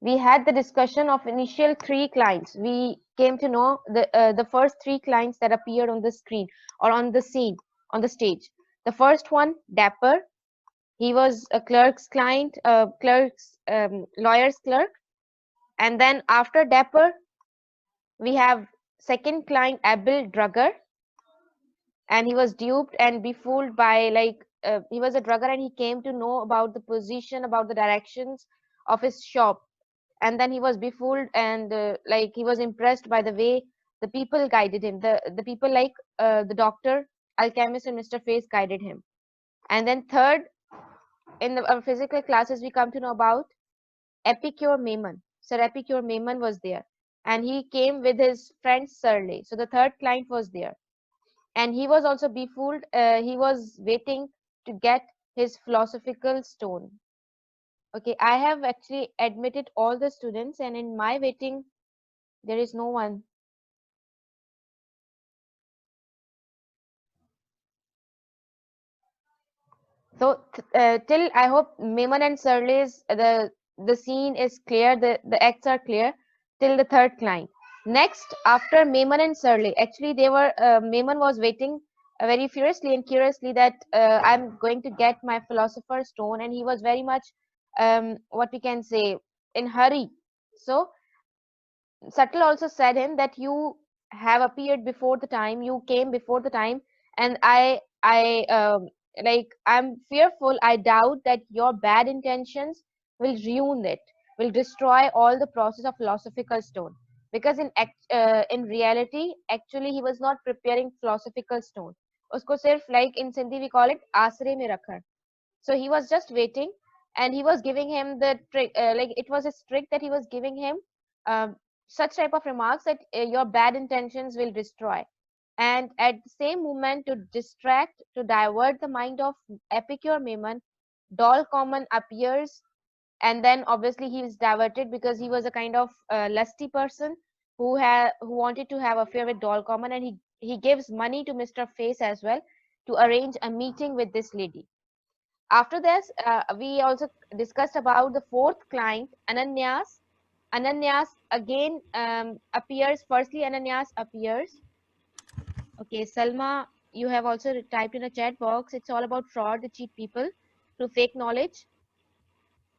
we had the discussion of initial three clients. We came to know the first three clients that appeared on the screen or on the scene on the stage. The first one, Dapper. He was a clerk's client, lawyer's clerk. And then after Dapper, we have second client, Abel Drugger, and he was duped and befooled by he was a drugger and he came to know about the position, about the directions of his shop, and then he was befooled and he was impressed by the way the people guided him, the people the doctor, Alchemist, and Mr. Face guided him. And then third, in our physical classes, we come to know about Epicure Maimon. Sir Epicure Maimon was there, and he came with his friend Surley. So the third client was there, and he was also befooled. He was waiting to get his philosophical stone. Okay, I have actually admitted all the students, and in my waiting, there is no one. So till I hope Memon and Surley's the scene is clear, the acts are clear till the third client. Next, after Memon and Surley, actually they were Memon was waiting very furiously and curiously that I'm going to get my philosopher's stone, and he was very much what we can say in hurry. So Subtle also said him that you have appeared before the time, you came before the time, and I'm fearful, I doubt that your bad intentions will ruin it, will destroy all the process of philosophical stone. Because in reality, actually, he was not preparing philosophical stone. Usko sirf, like in Sindhi we call it asre mein rakha. So he was just waiting, and he was giving him the trick, like it was a trick that he was giving him um, such type of remarks that your bad intentions will destroy. And at the same moment, to distract, to divert the mind of Epicure Maimon, Doll Common appears, and then obviously he is diverted because he was a kind of lusty person who wanted to have affair with Doll Common, and he gives money to Mr. Face as well to arrange a meeting with this lady. After this, we also discussed about the fourth client, Ananyas. Ananyas again appears. Firstly, Ananyas appears. Okay, Salma, you have also typed in a chat box. It's all about fraud, they cheat people through fake knowledge.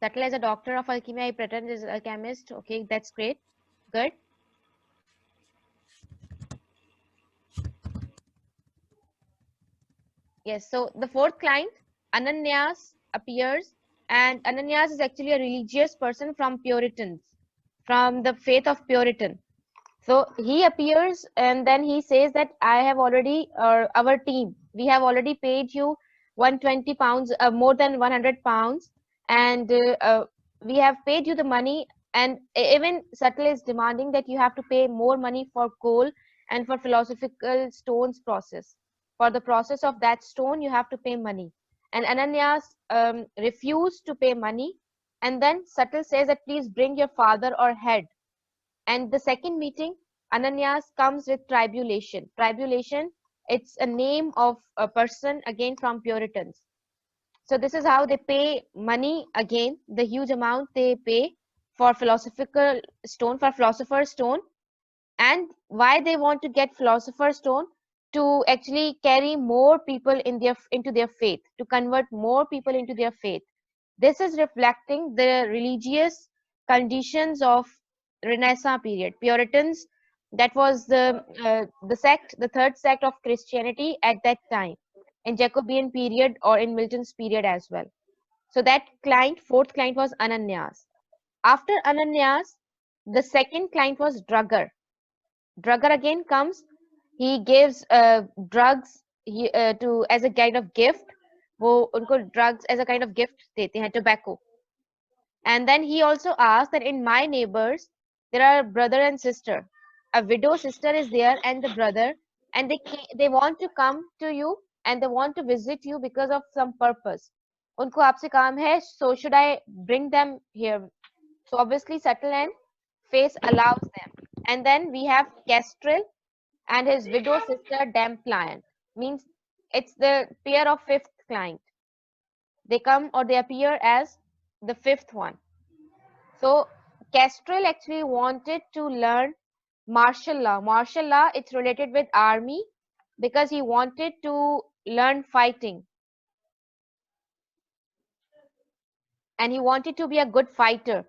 Subtle as a doctor of alchemy, I pretend is a chemist. Okay, that's great. Good. Yes, so the fourth client, Ananyas, appears, and Ananyas is actually a religious person from Puritans, from the faith of Puritan. So he appears and then he says that I have already, our team, we have already paid you 120 pounds, more than 100 pounds, and we have paid you the money. And even Subtle is demanding that you have to pay more money for coal and for philosophical stones process. For the process of that stone, you have to pay money. And Ananias refused to pay money. And then Subtle says that please bring your father or head. And the second meeting, Ananias comes with tribulation. Tribulation, it's a name of a person again from Puritans. So this is how they pay money again, the huge amount they pay for philosophical stone, for philosopher's stone, and why they want to get philosopher's stone to actually carry more people into their faith, to convert more people into their faith. This is reflecting the religious conditions of Renaissance period. Puritans, that was the sect, the third sect of Christianity at that time, in Jacobean period or in Milton's period as well. So that client, fourth client was Ananias. After Ananias, the second client was Drugger. Drugger again comes. He gives drugs to as a kind of gift. वो उनको drugs as a kind of gift देते हैं, tobacco. And then he also asked that in my neighbors there are brother and sister. A widow sister is there and the brother, and they want to come to you and they want to visit you because of some purpose. उनको आपसे काम है, so should I bring them here? So obviously Subtle and Face allows them. And then we have Kestrel and his widow sister Dampliant. Means it's the pair of fifth client. They come or they appear as the fifth one. So Kestrel actually wanted to learn martial law. Martial law, it's related with army because he wanted to learn fighting and he wanted to be a good fighter,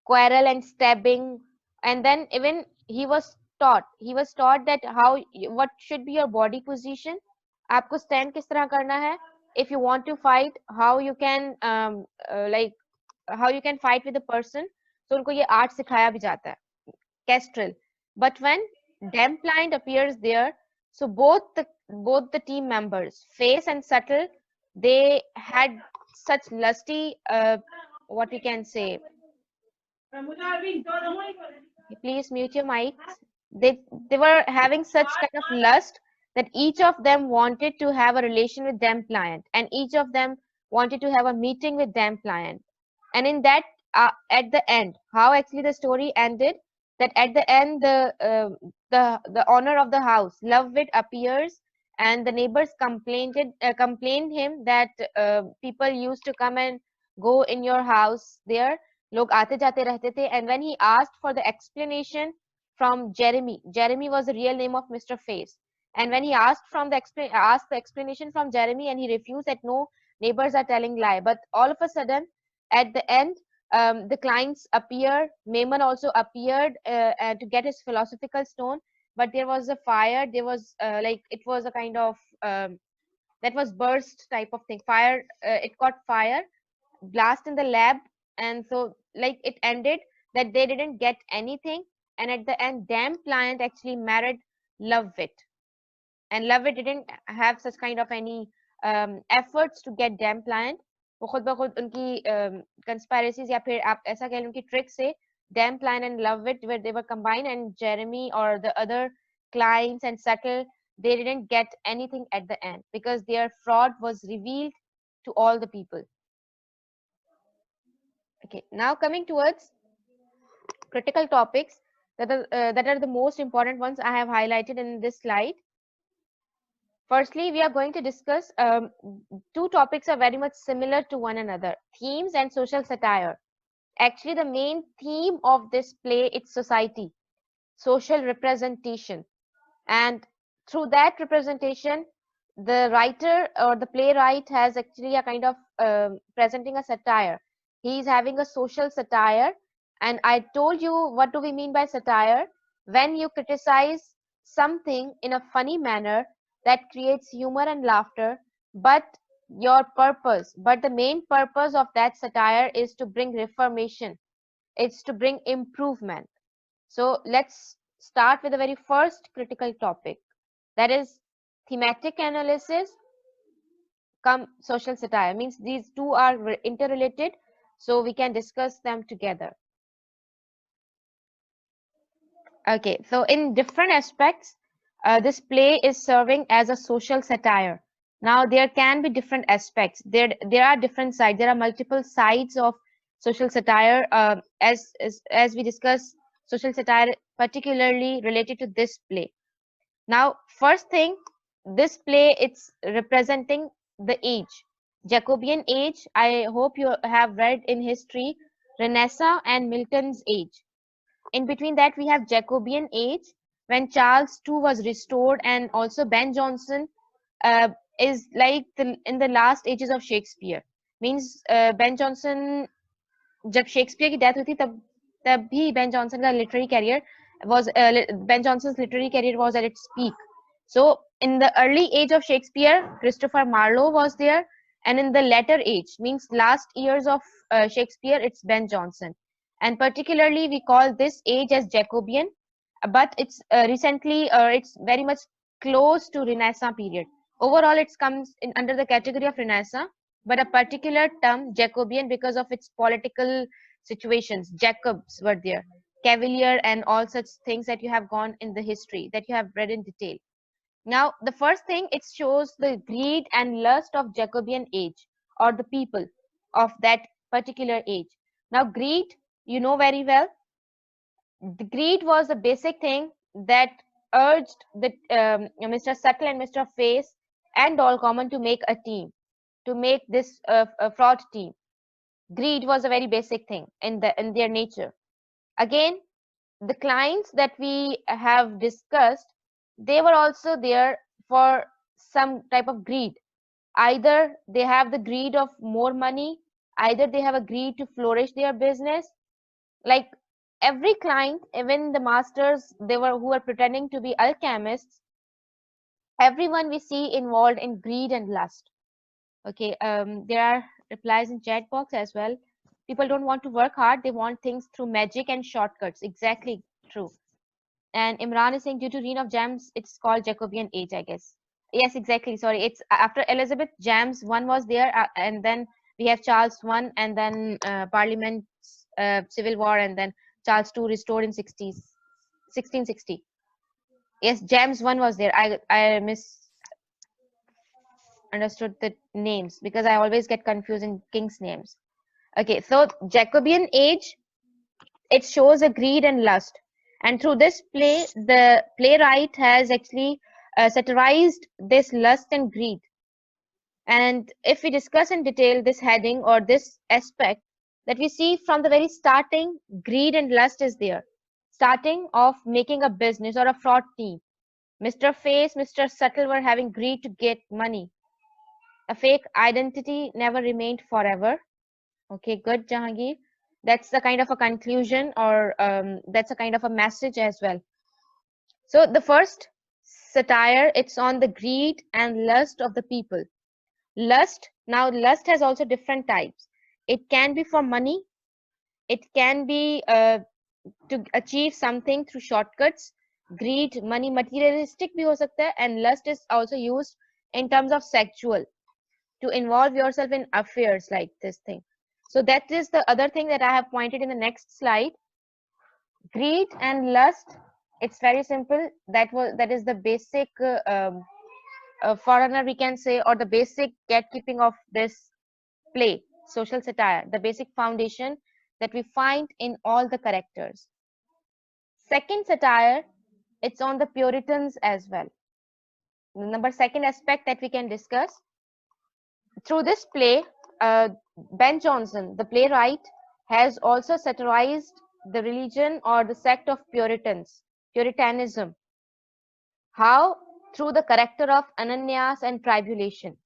quarrel and stabbing. And then even he was taught that what should be your body position. आपको stand किस तरह करना है. If you want to fight, how you can like how you can fight with a person. So उनको ये art सिखाया भी जाता है. Kestrel. But when Damplind appears there, so both the team members, Face and Subtle, they had such lusty, what we can say. Please mute your mics. They were having such kind of lust that each of them wanted to have a relation with Damplind, and each of them wanted to have a meeting with Damplind. And in that, at the end, how actually the story ended, that at the end the owner of the house, Lovewit, appears, and the neighbors complained him that people used to come and go in your house there. Log aate jate rehte the. And when he asked for the explanation from Jeremy was the real name of Mr. Face. And when he asked the explanation from Jeremy, and he refused that no, neighbors are telling lie. But all of a sudden, at the end, the clients appear. Mayman also appeared to get his philosophical stone, but there was a fire. There was it was a kind of that was burst type of thing. Fire. It caught fire, blast in the lab, and so it ended that they didn't get anything. And at the end, Damplind actually married Lovewit, and Lovewit didn't have such kind of any efforts to get Damplind. वो खुद ब खुद उनकी conspiracies या फिर आप ऐसा कह लो उनकी tricks से Damplind and Lovewit where they were combined, and Jeremy or the other clients and Subtle, they didn't get anything at the end because their fraud was revealed to all the people. Okay, now coming towards critical topics that are the most important ones I have highlighted in this slide. Firstly, we are going to discuss two topics are very much similar to one another: themes and social satire. Actually, the main theme of this play is society, social representation, and through that representation, the writer or the playwright has actually a kind of presenting a satire. He is having a social satire, and I told you what do we mean by satire. When you criticize something in a funny manner that creates humor and laughter, but the main purpose of that satire is to bring reformation, it's to bring improvement. So let's start with the very first critical topic, that is thematic analysis come social satire. Means these two are interrelated, so we can discuss them together. Okay, so in different aspects, this play is serving as a social satire. Now there can be different aspects. There are different sides. There are multiple sides of social satire. As we discuss social satire, particularly related to this play. Now, first thing, this play it's representing the age, Jacobean age. I hope you have read in history Renaissance and Milton's age. In between that, we have Jacobean age when Charles II was restored, and also Ben Jonson is like in the last ages of Shakespeare. Means Ben Jonson, जब Shakespeare की death हुई थी तब भी Ben Jonson का literary career was Ben Jonson's literary career was at its peak. So in the early age of Shakespeare, Christopher Marlowe was there, and in the latter age, means last years of Shakespeare, it's Ben Jonson. And particularly we call this age as Jacobean, but it's it's very much close to Renaissance period. Overall, it comes in under the category of Renaissance, but a particular term Jacobean because of its political situations. Jacobs were there, Cavalier, and all such things that you have gone in the history that you have read in detail. Now, the first thing, it shows the greed and lust of Jacobean age or the people of that particular age. Now, greed, you know very well, the greed was the basic thing that urged the Mr. Subtle and Mr. Face and all common to make a team, to make this a fraud team. Greed was a very basic thing in their nature. Again, the clients that we have discussed, they were also there for some type of greed. Either they have the greed of more money, either they have a greed to flourish their business. Like every client, even the masters, they were who were pretending to be alchemists, everyone we see involved in greed and lust. Okay, there are replies in chat box as well. People don't want to work hard, they want things through magic and shortcuts. Exactly true. And Imran is saying due to reign of James, it's called Jacobean age, I guess. Yes, exactly. Sorry, it's after Elizabeth, James one was there, and then we have Charles one, and then Parliament, Civil War, and then Charles two restored in 1660. Yes, James one was there. I misunderstood the names because I always get confused in kings' names. Okay, so Jacobean age, it shows a greed and lust, and through this play the playwright has actually satirized this lust and greed. And if we discuss in detail this heading or this aspect, that we see from the very starting, greed and lust is there. Starting of making a business or a fraud team, Mr. Face, Mr. Subtle were having greed to get money. A fake identity never remained forever. Okay, good, Jahangir. That's the kind of a conclusion, or that's a kind of a message as well. So the first satire, it's on the greed and lust of the people. Lust, now lust has also different types. It can be for money, it can be to achieve something through shortcuts. Greed, money, materialistic bhi ho sakta hai, and lust is also used in terms of sexual, to involve yourself in affairs like this thing. So that is the other thing that I have pointed in the next slide. Greed and lust, it's very simple. That is the basic foreigner, we can say, or the basic gatekeeping of this play, social satire, the basic foundation that we find in all the characters. Second satire, it's on the Puritans as well. The number second aspect that we can discuss through this play, Ben Jonson, the playwright, has also satirized the religion or the sect of Puritanism. How? Through the character of Ananyas and tribulation.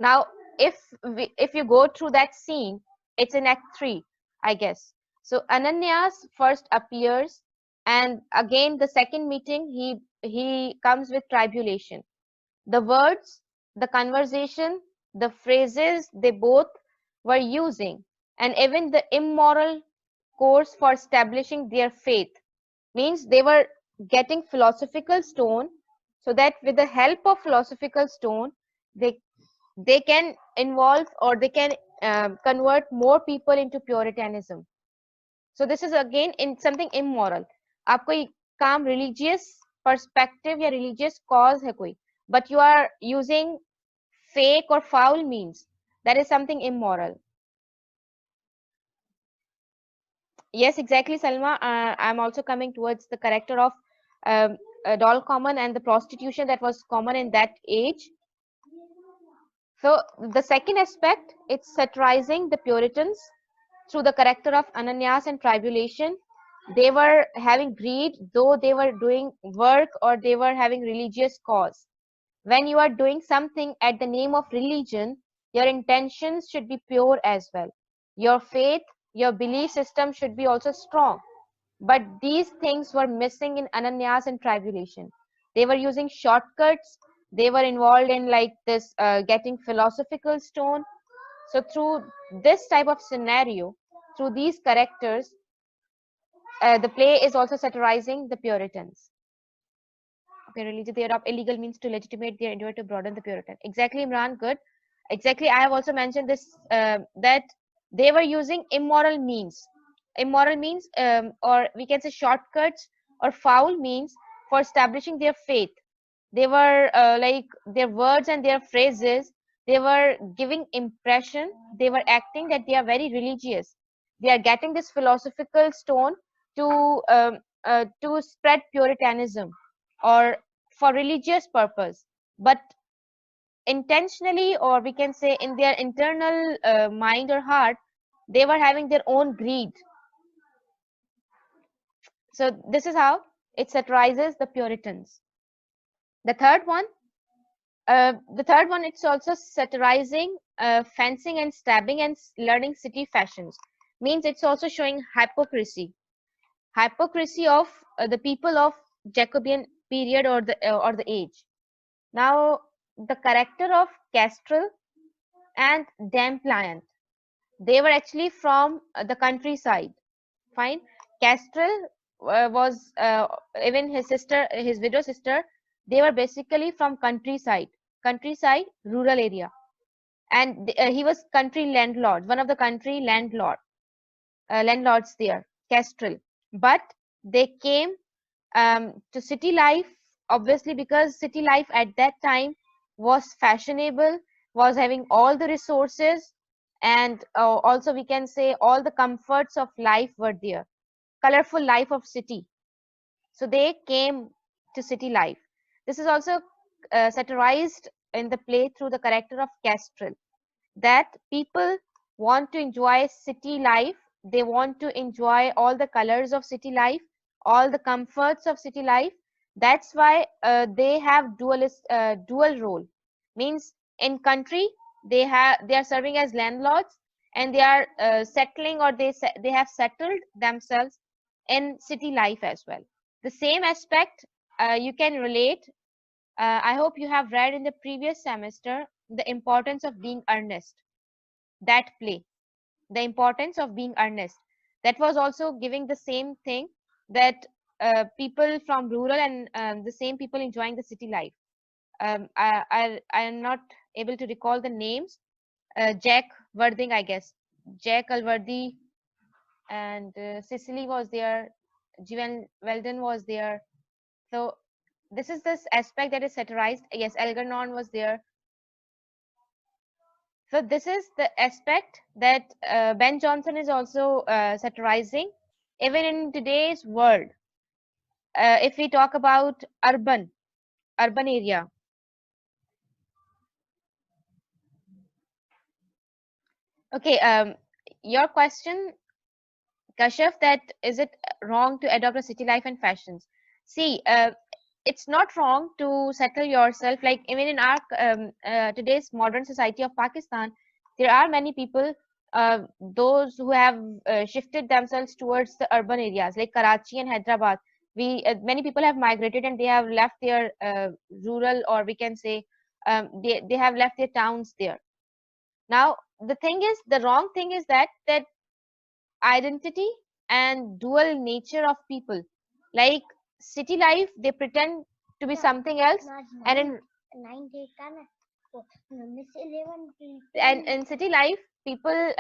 Now, if you go through that scene, it's in Act 3, I guess. So Ananias first appears, and again the second meeting he comes with tribulation. The words, the conversation, the phrases they both were using, and even the immoral course for establishing their faith, means they were getting philosophical stone, so that with the help of philosophical stone they they can involve, or they can convert more people into Puritanism. So this is again in something immoral. आप कोई काम religious perspective या religious cause है कोई, but you are using fake or foul means, that is something immoral. Yes, exactly, Salma. I'm also coming towards the character of doll common and the prostitution that was common in that age. So the second aspect, it's satirizing the Puritans through the character of Ananias and tribulation. They were having greed, though they were doing work or they were having religious cause. When you are doing something at the name of religion, your intentions should be pure as well. Your faith, your belief system should be also strong. But these things were missing in Ananias and tribulation. They were using shortcuts. They were involved in like this getting philosophical stone. So through this type of scenario, through these characters, the play is also satirizing the Puritans. Okay, religion, they adopt illegal means to legitimate their endeavor to broaden the Puritan. Exactly, Imran, good. Exactly, I have also mentioned this, that they were using immoral means. Immoral means, or we can say shortcuts or foul means for establishing their faith. They were like their words and their phrases, they were giving impression, they were acting that they are very religious. They are getting this philosophical stone to spread Puritanism or for religious purpose, but intentionally, or we can say in their internal mind or heart, they were having their own greed. So this is how it satirizes the Puritans. The third one, it's also satirizing fencing and stabbing and learning city fashions. Means it's also showing hypocrisy of the people of Jacobean period or the age. Now, the character of Kestrel and Dame Pliant, they were actually from the countryside. Fine. Kestrel was even his widow sister. They were basically from countryside, rural area, and he was country landlord, one of the country landlords there, Kestrel. But they came to city life, obviously, because city life at that time was fashionable, was having all the resources, and also we can say all the comforts of life were there, colorful life of city. So they came to city life. This is also satirized in the play through the character of Kestrel, that people want to enjoy city life. They want to enjoy all the colors of city life, all the comforts of city life. That's why they have dual role. Means in country they are serving as landlords, and they are settling, or they have settled themselves in city life as well. The same aspect you can relate. I hope you have read in the previous semester the importance of being earnest. That play, the importance of being earnest, that was also giving the same thing, that people from rural and the same people enjoying the city life. I am not able to recall the names. Jack Worthing, I guess. Jack Alworthy, and Cicely was there. Jivan Weldon was there. So this is this aspect that is satirized. Yes, Algernon was there. So this is the aspect that Ben Jonson is also satirizing, even in today's world. If we talk about urban area. Okay, your question, Kashif, that is it wrong to adopt a city life and fashions? See, it's not wrong to settle yourself. Like even in our today's modern society of Pakistan, there are many people, those who have shifted themselves towards the urban areas like Karachi and Hyderabad. We many people have migrated and they have left their rural, or we can say they have left their towns there. Now the thing is, the wrong thing is that identity and dual nature of people, like city life, they pretend to be something else, and in city life people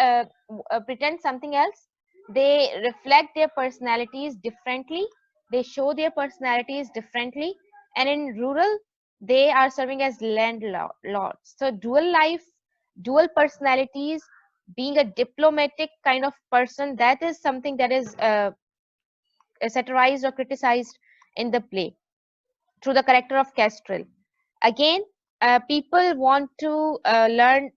pretend something else. They reflect their personalities differently, they show their personalities differently, and in rural they are serving as landlords. So dual life, dual personalities, being a diplomatic kind of person, that is something that is satirized or criticized in the play through the character of Kestrel. Again, people want to learn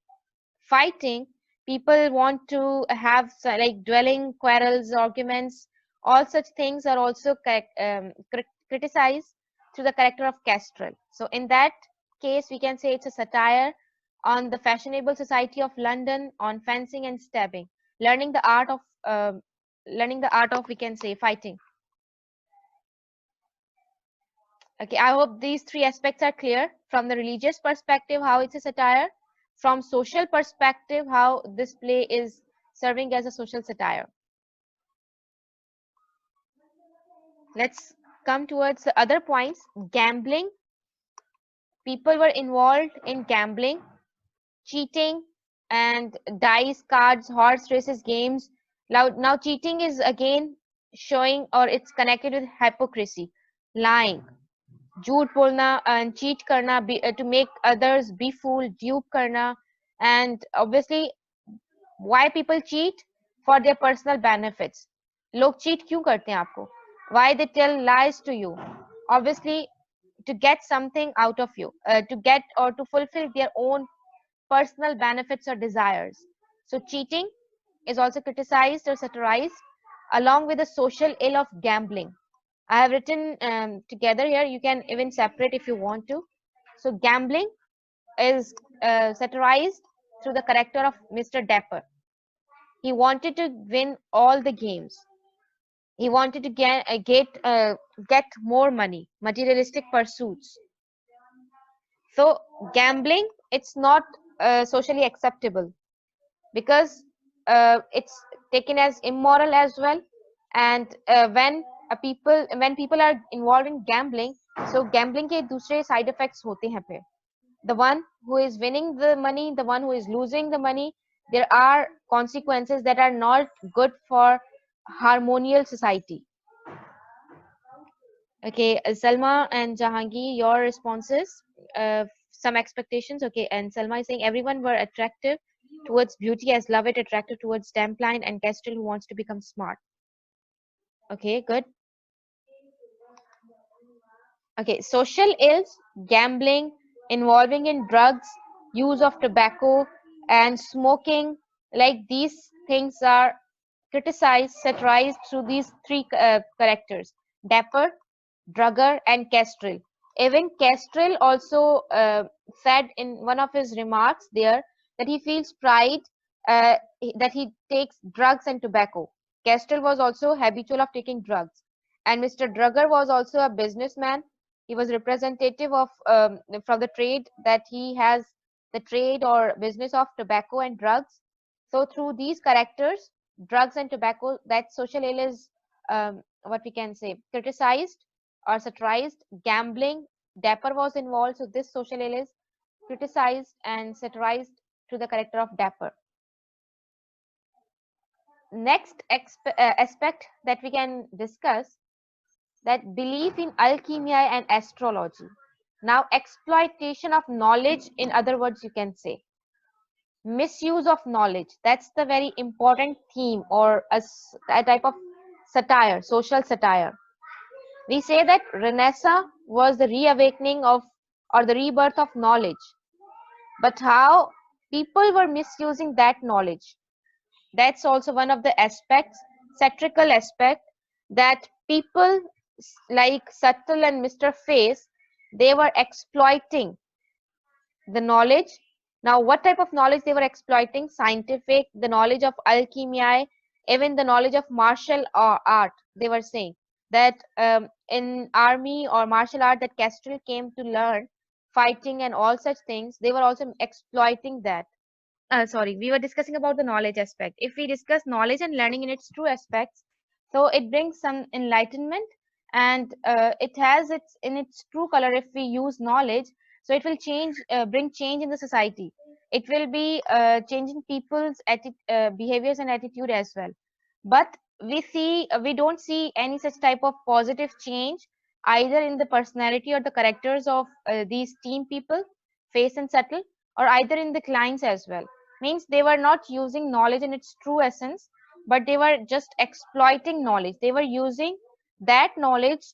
fighting. People want to have like dwelling, quarrels, arguments. All such things are also criticized through the character of Kestrel. So in that case, we can say it's a satire on the fashionable society of London, on fencing and stabbing, learning the art of we can say fighting. Okay, I hope these three aspects are clear. From the religious perspective, how it's a satire. From social perspective, how this play is serving as a social satire. Let's come towards the other points. Gambling. People were involved in gambling, cheating, and dice, cards, horse races, games. Now cheating is again showing, or it's connected with hypocrisy, lying, झूठ बोलना and cheat करना, to make others be fooled, dupe करना. And obviously why people cheat? For their personal benefits. लोग cheat क्यों करते हैं आपको? Why they tell lies to you? Obviously to get something out of you, to get or to fulfill their own personal benefits or desires. So cheating is also criticized or satirized, along with the social ill of gambling. I have written together here. You can even separate if you want to. So gambling is satirized through the character of Mr. Dapper. He wanted to win all the games. He wanted to get more money, materialistic pursuits. So gambling, it's not socially acceptable because it's taken as immoral as well. And when people are involved in gambling, so gambling के दूसरे side effects होते हैं पे. The one who is winning the money, the one who is losing the money, there are consequences that are not good for harmonious society. Okay, Salma and Jahangir, your responses, some expectations. Okay, and Salma is saying everyone were attractive towards beauty as Lovett attractive towards Dampline and Kestrel who wants to become smart. Okay, good. Okay, social ills, gambling, involving in drugs, use of tobacco, and smoking, like these things are criticized, satirized through these three characters: Dapper, Drugger, and Kestrel. Even Kestrel also said in one of his remarks there that he feels pride that he takes drugs and tobacco. Kestrel was also habitual of taking drugs, and Mr. Drugger was also a businessman. He was representative of from the trade that he has the trade or business of tobacco and drugs. So through these characters, drugs and tobacco, that social ill is what we can say criticized or satirized. Gambling, Dapper was involved, so this social ill is criticized and satirized to the character of Dapper. Next aspect that we can discuss, that belief in alchemy and astrology. Now, exploitation of knowledge, in other words, you can say misuse of knowledge. That's the very important theme, or a type of satire, social satire. We say that Renaissance was the reawakening of or the rebirth of knowledge, but how people were misusing that knowledge. That's also one of the aspects, satirical aspect, that people like Subtle and Mr. Face, they were exploiting the knowledge. Now, what type of knowledge they were exploiting? Scientific, the knowledge of alchemy, even the knowledge of martial art. They were saying that in army or martial art that Kestrel came to learn, fighting and all such things, they were also exploiting that. Sorry, we were discussing about the knowledge aspect. If we discuss knowledge and learning in its true aspects, so it brings some enlightenment, and it has its in its true color. If we use knowledge, so it will bring change in the society. It will be changing people's behaviors and attitude as well. But we don't see any such type of positive change either in the personality or the characters of these team people, Face and Subtle, or either in the clients as well. Means they were not using knowledge in its true essence, but they were just exploiting knowledge. They were using that knowledge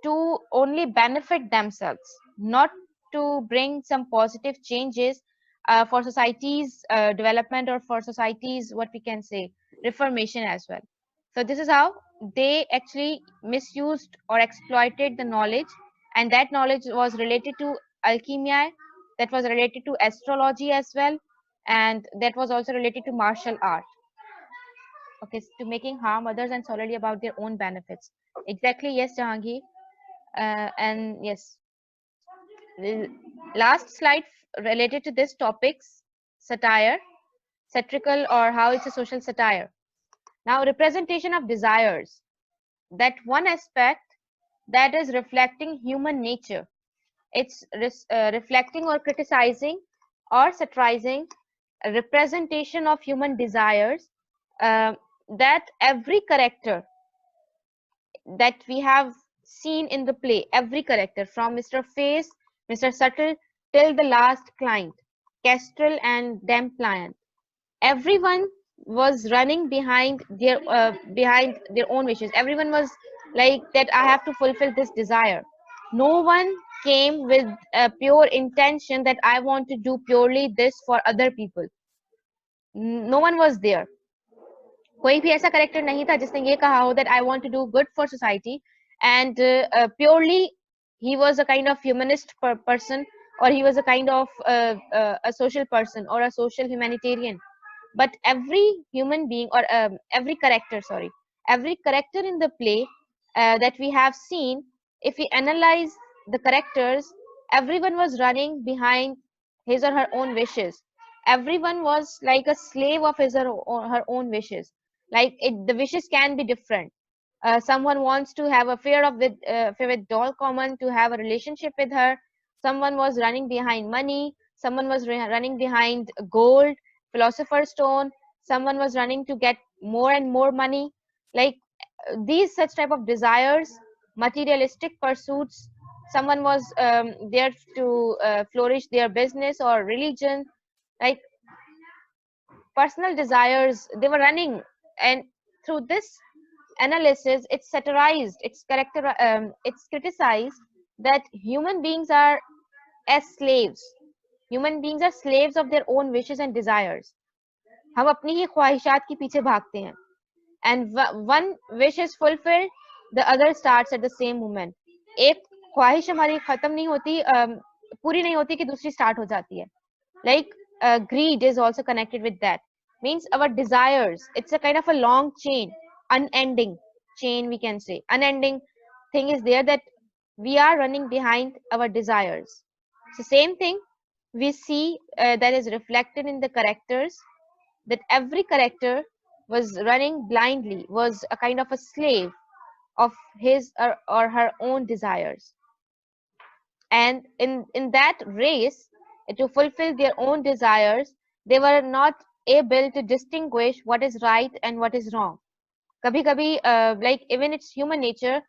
to only benefit themselves, not to bring some positive changes for society's development or for society's, what we can say, reformation as well. So this is how they actually misused or exploited the knowledge, and that knowledge was related to alchemy, that was related to astrology as well, and that was also related to martial art. Okay, to making harm others and solely about their own benefits. Exactly, yes, Jahangir. And yes, the last slide related to this topics, satire, satirical, or how it's a social satire. Now, representation of desires, that one aspect that is reflecting human nature. It's reflecting or criticizing or satirizing a representation of human desires, uh, that every character that we have seen in the play, every character from Mr. Face, Mr. Subtle till the last client, Kestrel and Dampliant, everyone was running behind their own wishes. Everyone was like that, I have to fulfill this desire. No one came with a pure intention that I want to do purely this for other people. No one was there. कोई भी ऐसा character नहीं था जिसने ये कहा हो that I want to do good for society and purely he was a kind of humanist person, or he was a kind of a social person or a social humanitarian. But every human being, or every character, sorry, every character in the play that we have seen, if we analyze the characters, everyone was running behind his or her own wishes. Everyone was like a slave of his or her own wishes. Like the wishes can be different. Someone wants to have affair with doll common, to have a relationship with her. Someone was running behind money. Someone was running behind gold, philosopher's stone. Someone was running to get more and more money. Like these such type of desires, materialistic pursuits. Someone was there to flourish their business or religion. Like personal desires, they were running. And through this analysis, it's satirized, it's criticized that human beings are as slaves. Human beings are slaves of their own wishes and desires. हम अपनी ही ख्वाहिशात के पीछे भागते हैं, and one wish is fulfilled, the other starts at the same moment. एक ख्वाहिश हमारी खत्म नहीं होती, पूरी नहीं होती कि दूसरी स्टार्ट हो जाती है. Like greed is also connected with that. Means our desires, it's a kind of a long chain, unending chain, we can say. Unending thing is there, that we are running behind our desires. So same thing we see that is reflected in the characters, that every character was running blindly, was a kind of a slave of his or her own desires. And in that race, to fulfill their own desires, they were not able to distinguish what is right and what is wrong. Kabhi kabhi, like even it's human nature,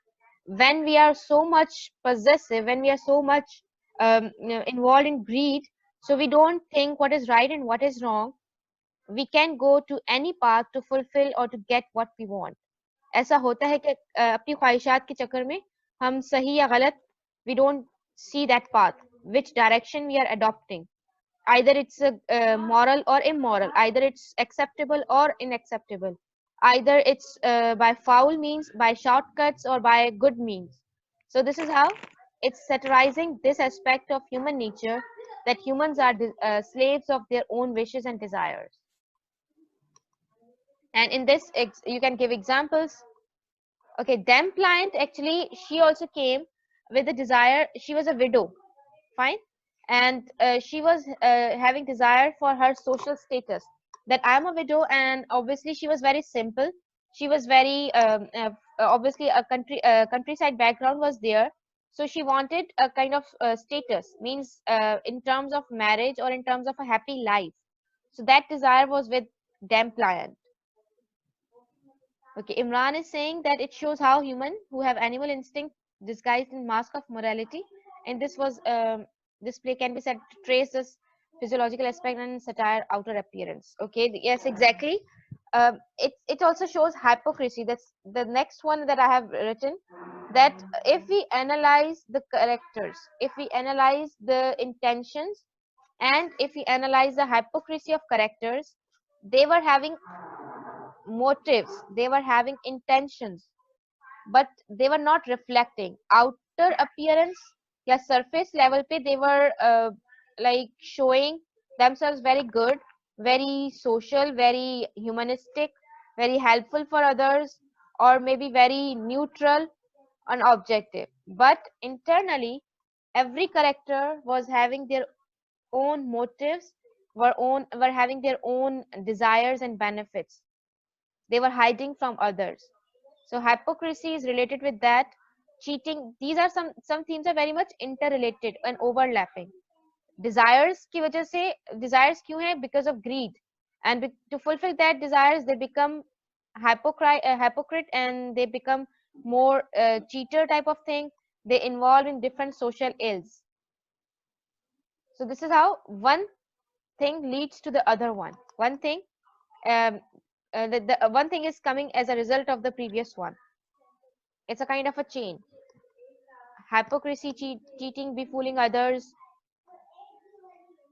when we are so much possessive, when we are so much involved in greed, so we don't think what is right and what is wrong. We can go to any path to fulfill or to get what we want. ऐसा होता है कि अपनी ख्वाहिशात के चक्कर में हम सही या गलत, we don't see that path, which direction we are adopting. Either it's moral or immoral, either it's acceptable or unacceptable, either it's by foul means, by shortcuts, or by good means. So this is how it's satirizing this aspect of human nature, that humans are slaves of their own wishes and desires. And in this you can give examples. Okay, Dem Pliant, actually, she also came with a desire. She was a widow, fine, and she was having desire for her social status. That I am a widow, and obviously she was very simple. She was very obviously a countryside background was there, so she wanted a kind of status, means in terms of marriage or in terms of a happy life. So that desire was with Dem Pliant. Okay, Imran is saying that it shows how human who have animal instinct disguised in mask of morality, and this play can be said to trace this physiological aspect and satire outer appearance. Okay, yes, exactly. It also shows hypocrisy. That's the next one that I have written. That if we analyze the characters, if we analyze the intentions, and if we analyze the hypocrisy of characters, they were having motives, they were having intentions, but they were not reflecting outer appearance. Yeah, surface level pe they were like showing themselves very good, very social, very humanistic, very helpful for others, or maybe very neutral and objective. But internally, every character was having their own motives, were having their own desires and benefits. They were hiding from others. So hypocrisy is related with that. Cheating, these are some themes are very much interrelated and overlapping. Desires की वजह से, desires क्यों है? Because of greed, and to fulfill that desires, they become hypocrite, and they become more cheater type of thing. They involve in different social ills. So this is how one thing leads to the other one. One thing, um, the one thing is coming as a result of the previous one. It's a kind of a chain. Hypocrisy, cheating, befooling others.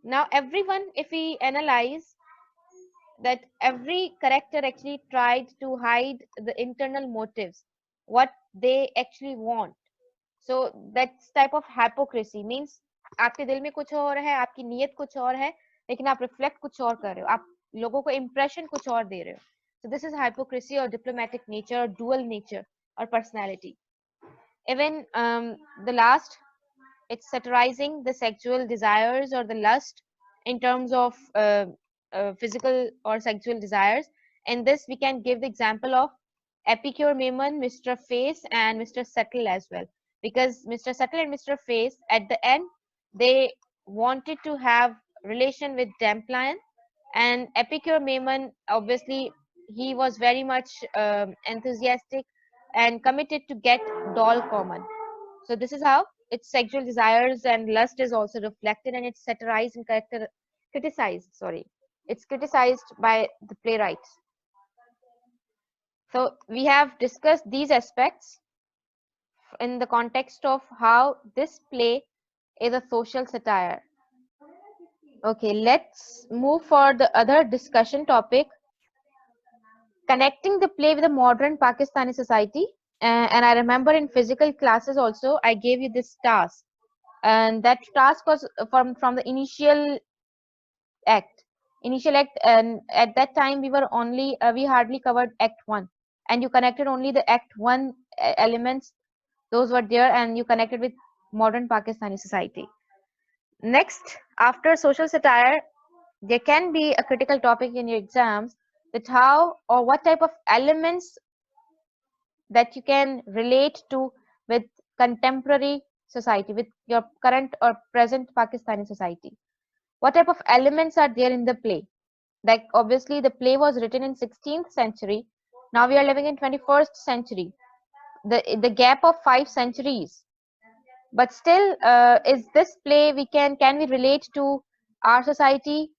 Now everyone, if we analyze that, every character actually tried to hide the internal motives. what they actually want. So that's type of hypocrisy means आपके दिल में कुछ और है, आपकी नीयत कुछ और है, लेकिन आप रिफ्लेक्ट कुछ और कर रहे हो, आप लोगों को इंप्रेशन कुछ और दे रहे हो. So this is hypocrisy or diplomatic nature or dual nature or personality. Even the last, it's satirizing the sexual desires or the lust in terms of physical or sexual desires. In this, we can give the example of Epicure Maimon, Mr. Face, and Mr. Subtle as well. Because Mr. Subtle and Mr. Face, at the end, they wanted to have relation with Damplion, and Epicure Maimon, obviously, he was very much enthusiastic and committed to get doll common. So this is how its sexual desires and lust is also reflected, and it's satirized and criticized. Sorry, it's criticized by the playwrights. So we have discussed these aspects in the context of how this play is a social satire. Okay, let's move for the other discussion topic, connecting the play with the modern Pakistani society. And I remember in physical classes also, I gave you this task, and that task was from the act initial act, and at that time we were only we hardly covered act 1, and you connected only the act 1 elements, those were there, and you connected with modern Pakistani society. Next, after social satire, there can be a critical topic in your exams, that how or what type of elements that you can relate to with contemporary society, with your current or present Pakistani society. What type of elements are there in the play? Like obviously the play was written in 16th century. Now we are living in 21st century. The gap of 5 centuries. But still, is this play can we relate to our society?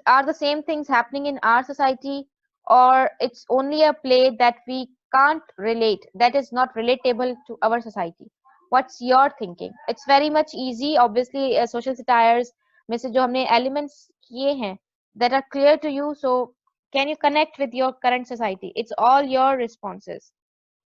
Are the same things happening in our society, or it's only a play that we can't relate, that is not relatable to our society? What's your thinking? It's very much easy, obviously. Social satires में से जो हमने elements किए हैं that are clear to you, so can you connect with your current society? It's all your responses.